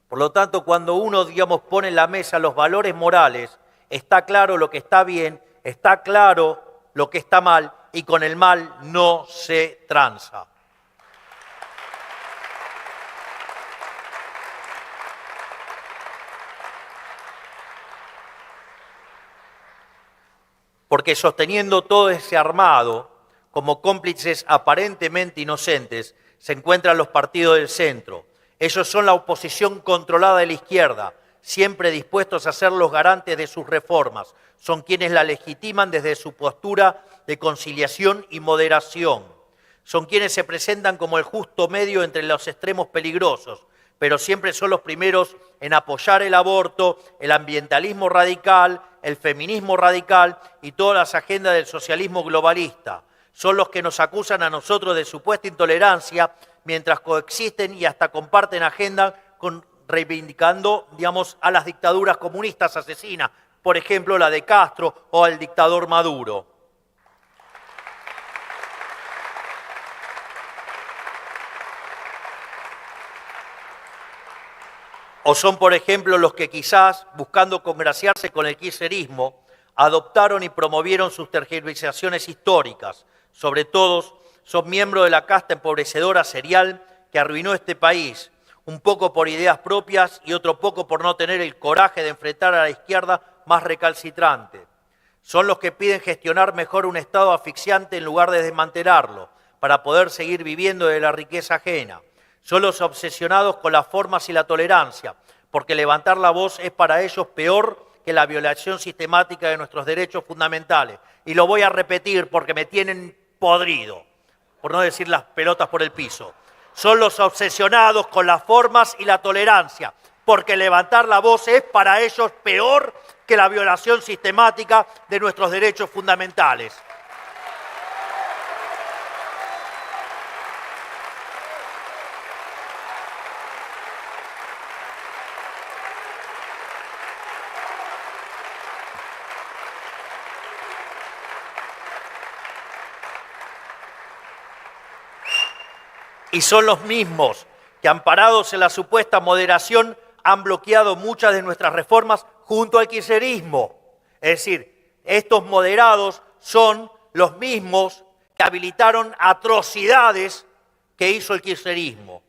Por lo tanto, cuando uno, digamos, pone en la mesa los valores morales, está claro lo que está bien, está claro lo que está mal, y con el mal no se tranza. Porque sosteniendo todo ese armado, como cómplices aparentemente inocentes, se encuentran los partidos del centro. Ellos son la oposición controlada de la izquierda, siempre dispuestos a ser los garantes de sus reformas. Son quienes la legitiman desde su postura de conciliación y moderación. Son quienes se presentan como el justo medio entre los extremos peligrosos, pero siempre son los primeros en apoyar el aborto, el ambientalismo radical, el feminismo radical y todas las agendas del socialismo globalista. Son los que nos acusan a nosotros de supuesta intolerancia, mientras coexisten y hasta comparten agenda con reivindicando, digamos, a las dictaduras comunistas asesinas, por ejemplo, la de Castro o al dictador Maduro. O son, por ejemplo, los que quizás, buscando congraciarse con el kirchnerismo, adoptaron y promovieron sus tergiversaciones históricas. Sobre todo, son miembros de la casta empobrecedora serial que arruinó este país, un poco por ideas propias y otro poco por no tener el coraje de enfrentar a la izquierda más recalcitrante. Son los que piden gestionar mejor un Estado asfixiante en lugar de desmantelarlo, para poder seguir viviendo de la riqueza ajena. Son los obsesionados con las formas y la tolerancia, porque levantar la voz es para ellos peor que la violación sistemática de nuestros derechos fundamentales. Y lo voy a repetir porque me tienen podrido, por no decir las pelotas por el piso. Son los obsesionados con las formas y la tolerancia, porque levantar la voz es para ellos peor que la violación sistemática de nuestros derechos fundamentales. Y son los mismos que, amparados en la supuesta moderación, han bloqueado muchas de nuestras reformas junto al kirchnerismo. Es decir, estos moderados son los mismos que habilitaron atrocidades que hizo el kirchnerismo.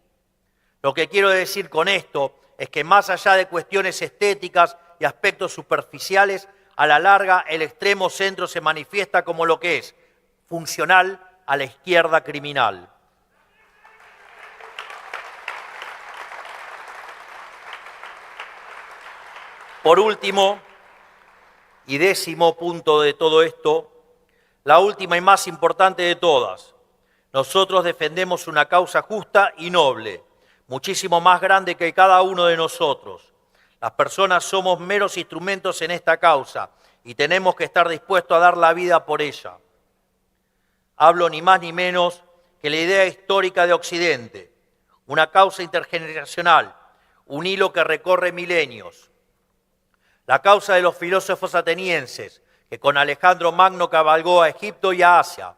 Lo que quiero decir con esto es que más allá de cuestiones estéticas y aspectos superficiales, a la larga el extremo centro se manifiesta como lo que es, funcional a la izquierda criminal. Por último, y décimo punto de todo esto, la última y más importante de todas. Nosotros defendemos una causa justa y noble, muchísimo más grande que cada uno de nosotros. Las personas somos meros instrumentos en esta causa y tenemos que estar dispuestos a dar la vida por ella. Hablo ni más ni menos que la idea histórica de Occidente, una causa intergeneracional, un hilo que recorre milenios. La causa de los filósofos atenienses, que con Alejandro Magno cabalgó a Egipto y a Asia,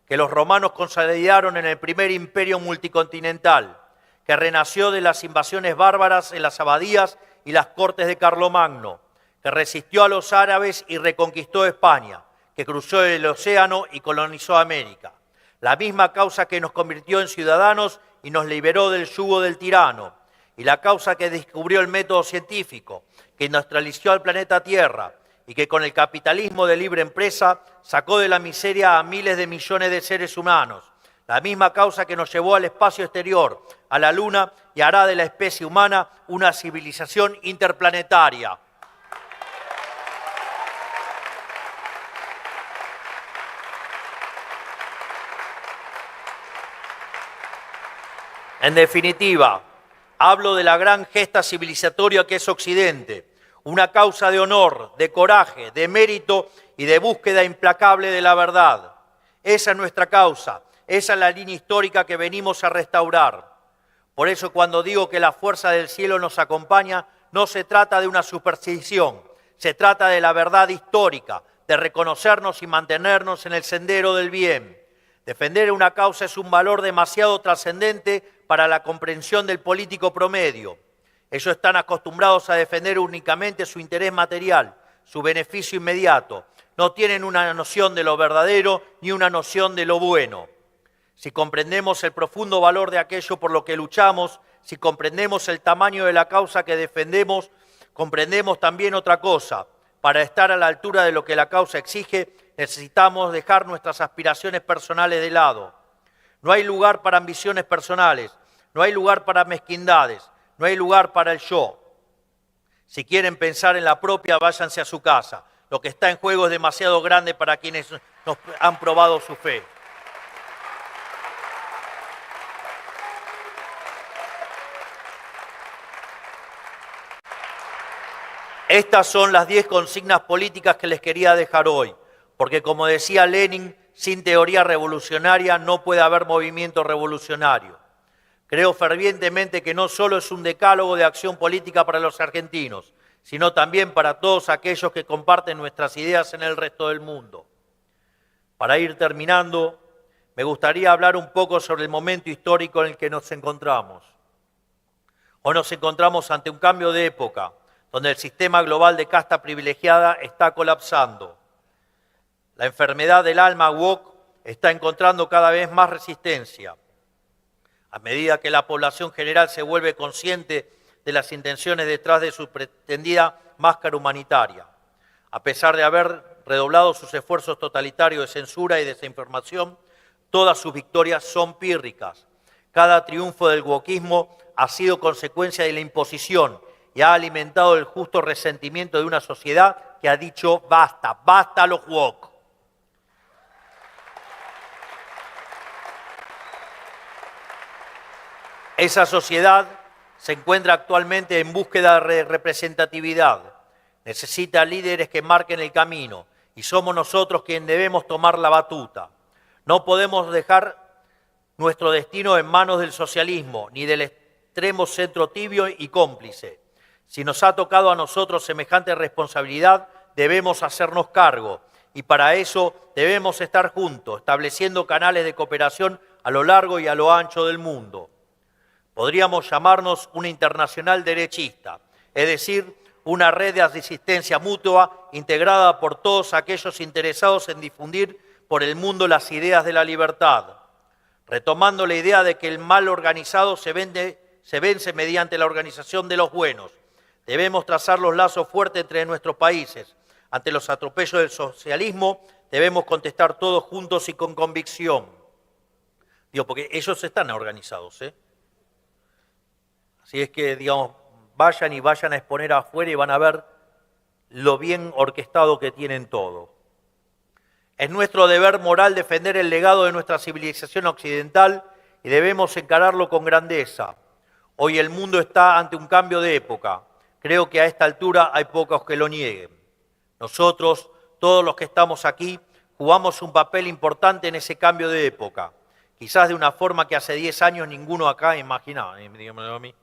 que los romanos consolidaron en el primer imperio multicontinental, que renació de las invasiones bárbaras en las abadías y las cortes de Carlomagno, que resistió a los árabes y reconquistó España, que cruzó el océano y colonizó América. La misma causa que nos convirtió en ciudadanos y nos liberó del yugo del tirano, y la causa que descubrió el método científico, que industrializó al planeta Tierra y que con el capitalismo de libre empresa sacó de la miseria a miles de millones de seres humanos. La misma causa que nos llevó al espacio exterior, a la Luna, y hará de la especie humana una civilización interplanetaria. En definitiva, hablo de la gran gesta civilizatoria que es Occidente, una causa de honor, de coraje, de mérito y de búsqueda implacable de la verdad. Esa es nuestra causa, esa es la línea histórica que venimos a restaurar. Por eso cuando digo que la fuerza del cielo nos acompaña, no se trata de una superstición, se trata de la verdad histórica, de reconocernos y mantenernos en el sendero del bien. Defender una causa es un valor demasiado trascendente para la comprensión del político promedio. Ellos están acostumbrados a defender únicamente su interés material, su beneficio inmediato. No tienen una noción de lo verdadero ni una noción de lo bueno. Si comprendemos el profundo valor de aquello por lo que luchamos, si comprendemos el tamaño de la causa que defendemos, comprendemos también otra cosa. Para estar a la altura de lo que la causa exige, necesitamos dejar nuestras aspiraciones personales de lado. No hay lugar para ambiciones personales, no hay lugar para mezquindades, no hay lugar para el yo. Si quieren pensar en la propia, váyanse a su casa. Lo que está en juego es demasiado grande para quienes nos han probado su fe. Estas son las 10 consignas políticas que les quería dejar hoy, porque como decía Lenin, sin teoría revolucionaria no puede haber movimiento revolucionario. Creo fervientemente que no solo es un decálogo de acción política para los argentinos, sino también para todos aquellos que comparten nuestras ideas en el resto del mundo. Para ir terminando, me gustaría hablar un poco sobre el momento histórico en el que nos encontramos. Hoy nos encontramos ante un cambio de época, donde el sistema global de casta privilegiada está colapsando. La enfermedad del alma woke está encontrando cada vez más resistencia. A medida que la población general se vuelve consciente de las intenciones detrás de su pretendida máscara humanitaria. A pesar de haber redoblado sus esfuerzos totalitarios de censura y desinformación, todas sus victorias son pírricas. Cada triunfo del wokismo ha sido consecuencia de la imposición y ha alimentado el justo resentimiento de una sociedad que ha dicho basta, basta a los woke. Esa sociedad se encuentra actualmente en búsqueda de representatividad. Necesita líderes que marquen el camino y somos nosotros quienes debemos tomar la batuta. No podemos dejar nuestro destino en manos del socialismo ni del extremo centro tibio y cómplice. Si nos ha tocado a nosotros semejante responsabilidad, debemos hacernos cargo y para eso debemos estar juntos, estableciendo canales de cooperación a lo largo y a lo ancho del mundo. Podríamos llamarnos una internacional derechista, es decir, una red de asistencia mutua integrada por todos aquellos interesados en difundir por el mundo las ideas de la libertad, retomando la idea de que el mal organizado se vence mediante la organización de los buenos. Debemos trazar los lazos fuertes entre nuestros países. Ante los atropellos del socialismo debemos contestar todos juntos y con convicción. Digo, porque ellos están organizados, ¿eh? Así es que, digamos, vayan a exponer afuera y van a ver lo bien orquestado que tienen todo. Es nuestro deber moral defender el legado de nuestra civilización occidental y debemos encararlo con grandeza. Hoy el mundo está ante un cambio de época. Creo que a esta altura hay pocos que lo nieguen. Nosotros, todos los que estamos aquí, jugamos un papel importante en ese cambio de época. Quizás de una forma que hace 10 años ninguno acá imaginaba, dígamelo a mí.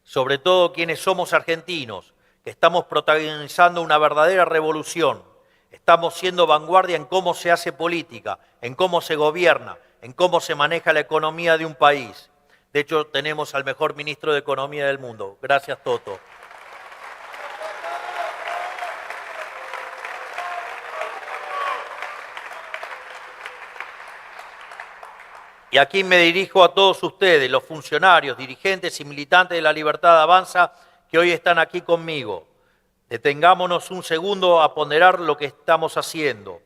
Sobre todo quienes somos argentinos, que estamos protagonizando una verdadera revolución. Estamos siendo vanguardia en cómo se hace política, en cómo se gobierna, en cómo se maneja la economía de un país. De hecho, tenemos al mejor ministro de Economía del mundo. Gracias, Toto. Y aquí me dirijo a todos ustedes, los funcionarios, dirigentes y militantes de la Libertad Avanza que hoy están aquí conmigo. Detengámonos un segundo a ponderar lo que estamos haciendo.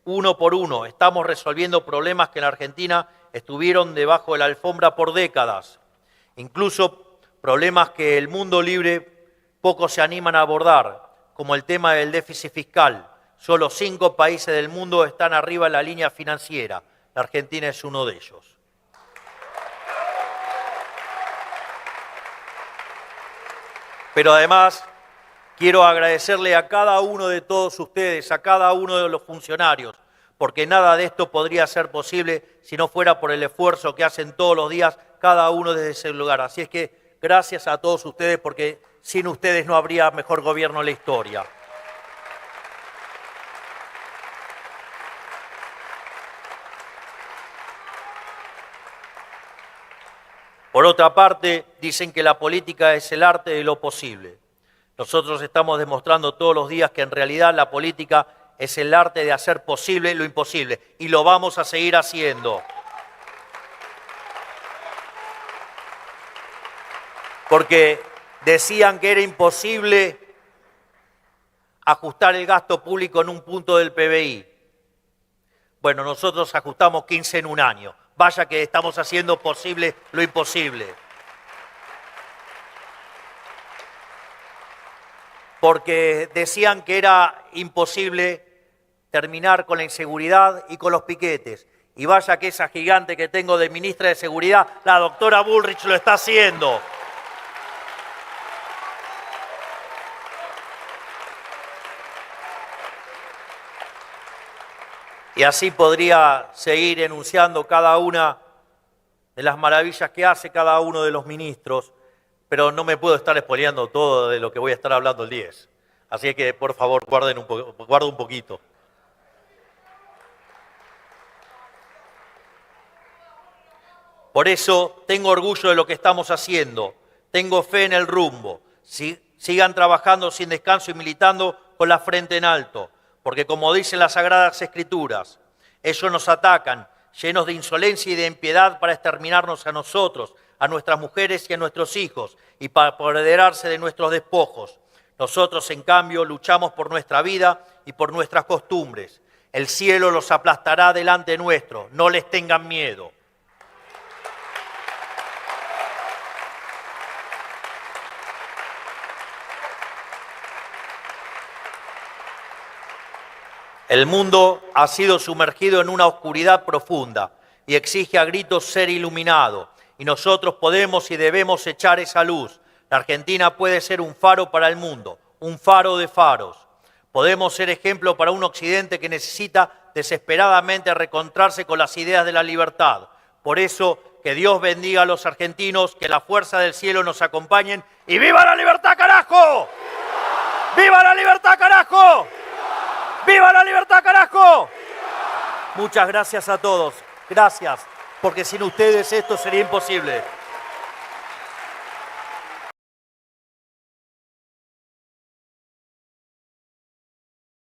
Uno por uno, estamos resolviendo problemas que en la Argentina estuvieron debajo de la alfombra por décadas. Incluso problemas que el mundo libre pocos se animan a abordar, como el tema del déficit fiscal. Solo 5 países del mundo están arriba en la línea financiera. La Argentina es uno de ellos. Pero además, quiero agradecerle a cada uno de todos ustedes, a cada uno de los funcionarios, porque nada de esto podría ser posible si no fuera por el esfuerzo que hacen todos los días cada uno desde ese lugar. Así es que gracias a todos ustedes, porque sin ustedes no habría mejor gobierno en la historia. Por otra parte, dicen que la política es el arte de lo posible. Nosotros estamos demostrando todos los días que en realidad la política es el arte de hacer posible lo imposible y lo vamos a seguir haciendo. Porque decían que era imposible ajustar el gasto público en un punto del PBI. Bueno, nosotros ajustamos 15 en un año. Vaya que estamos haciendo posible lo imposible. Porque decían que era imposible terminar con la inseguridad y con los piquetes. Y vaya que esa gigante que tengo de ministra de Seguridad, la doctora Bullrich, lo está haciendo. Y así podría seguir enunciando cada una de las maravillas que hace cada uno de los ministros, pero no me puedo estar spoileando todo de lo que voy a estar hablando el 10. Así que, por favor, guarden un poquito. Por eso tengo orgullo de lo que estamos haciendo, tengo fe en el rumbo. Sigan trabajando sin descanso y militando con la frente en alto, porque como dicen las Sagradas Escrituras, ellos nos atacan llenos de insolencia y de impiedad para exterminarnos a nosotros, a nuestras mujeres y a nuestros hijos, y para apoderarse de nuestros despojos. Nosotros, en cambio, luchamos por nuestra vida y por nuestras costumbres. El cielo los aplastará delante nuestro, no les tengan miedo. El mundo ha sido sumergido en una oscuridad profunda y exige a gritos ser iluminado. Y nosotros podemos y debemos echar esa luz. La Argentina puede ser un faro para el mundo, un faro de faros. Podemos ser ejemplo para un occidente que necesita desesperadamente reencontrarse con las ideas de la libertad. Por eso, que Dios bendiga a los argentinos, que la fuerza del cielo nos acompañen. ¡Y viva la libertad, carajo! ¡Viva la libertad, carajo! ¡Viva la libertad, carajo! Muchas gracias a todos. Gracias, porque sin ustedes esto sería imposible.